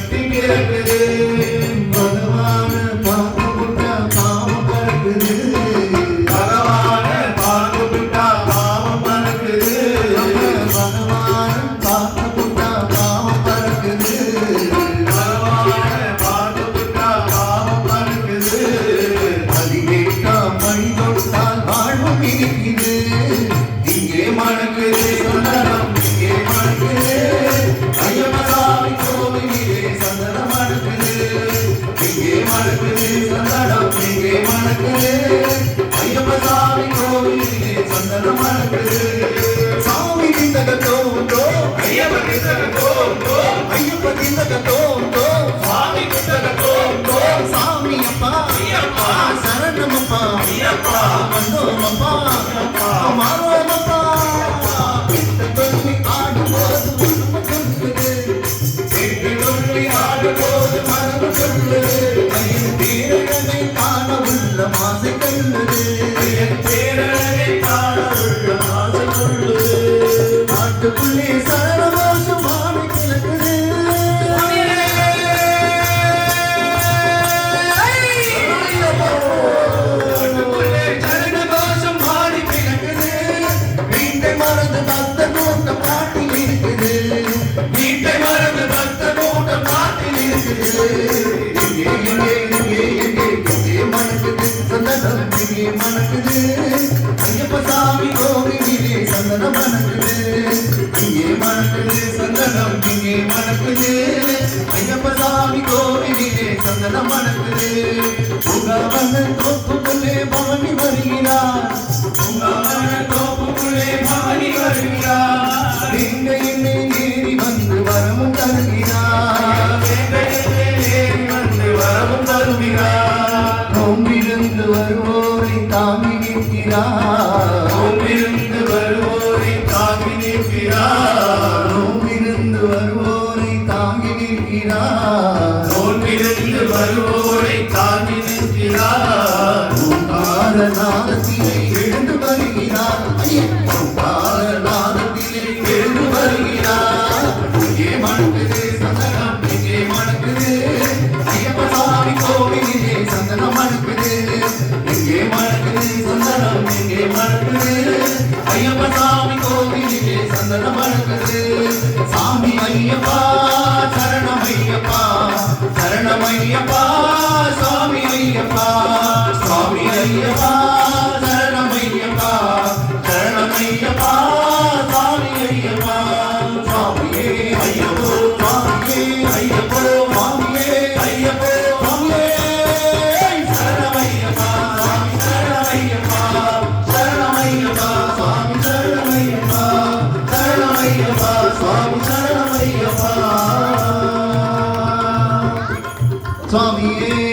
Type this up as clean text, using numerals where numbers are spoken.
கட்டி கிடக்குது பகவான பார்த்து விட்டா பாவம் பறக்குது பகவான பார்த்து விட்டா பாவம் பறக்குது பகவான பார்த்து விட்டா பாவம் பறக்குது பகவான பார்த்து விட்டா பாவம் பறக்குது அது கேட்டா மணி தொட்டால் வாழ்வும் இருக்குது இங்கே மணக்குது சந்தனம் இங்கே மணக்குது ஐயப்பசாமி கோவிலே சந்தனம் மணக்குது இங்கே மணக்குது சந்தனம் இங்கே மணக்குது ஐயப்பசாமி கோவிலே சந்தனம் மணக்குது சாமி திந்தக தோந்தோ ஐயப்ப திந்தக தோந்தோ ஐயப்ப திந்தக தோந்தோ சாமி திந்தக தோந்தோ சாமி அப்பா ஐயப்பா சரணமப்பா ஐயப்பா வந்தோமப்பா ஐயப்பா மாரோமப்பா சொல்லி ஆடும்போது மனம் சொல்லுது சொல்லி ஆடும்போது மனம் சொல்லுது ஐயன் பேரழகை காண உள்ள மாசை கொள்ளுது ஐயன் பேரழகை காண உள்ள மாசை கொள்ளுது நாட்டுக்குள்ளே சரணமாசம் மாறி கிடக்குது நாட்டுக்குள்ளே சரணமாசம் மாறி கிடக்குது வீட்டை மறந்து பக்த கூட்டம் நாட்டில் இருக்குது வீட்டை மறந்து பக்த கூட்டம் நாட்டில் இருக்குது எங்கே மணக்குது சந்தனம் எங்கே மணக்குது ஐயப்பசாமி கோவிலே சந்தனம் மணக்குது இங்கே மணக்குது சந்தனம் இங்கே மணக்குது ஐயப்பசாமி கோவிலே சந்தனம் மணக்குது உங்கவன தோப்புக்குள்ளே பவனி வருகிறார் உங்கவன தோப்புக்குள்ளே பவனி வருகிறார் எங்க என்னை ஏறி வந்து வரமும் தருகிறார் எங்க என்னை ஏறி வந்து வரமும் தருகிறார் நோம்பிருந்து வருவோரை தாங்கி நிற்கிறார் நோம்பிருந்து வருவோரை தாங்கி நிற்கிறார் நோம்பிருந்து வருவோரை தாங்கி நிற்கிறார் நோம்பிருந்து வருவோரை தாங்கி நிற்கிறார் நாதத்திலே எழுந்து வருகிறார் நாதத்திலே எழுந்து வருகிறார் இங்கே மணக்குது சந்தனம் இங்கே மணக்குது ஐயப்பசாமி கோவிலே சந்தனம் மணக்குது இங்கே மணக்குது சந்தனம் இங்கே மணக்குது ஐயப்பசாமி கோவிலே சந்தனம் மணக்குது சாமி ஐயப்பா சரணம் ஐயப்பா சரணம் ஐயப்பா சாமி ஐயப்பா சுவாமி ஐயப்பா சரணம் ஐயப்பா சரணம் ஐயப்பா சாமி ஐயப்பா சுவாமியே ஐயப்போ சுவாமியே ஐயப்போ சுவாமியே ஐயப்போ சுவாமியே சரணம் ஐயப்பா சுவாமி சரணம் ஐயப்பா சரணம் ஐயப்பா சுவாமி சரணம் ஐயப்பா சரணம் ஐயப்பா சுவாமி சரணம் ஐயப்பா சுவாமியே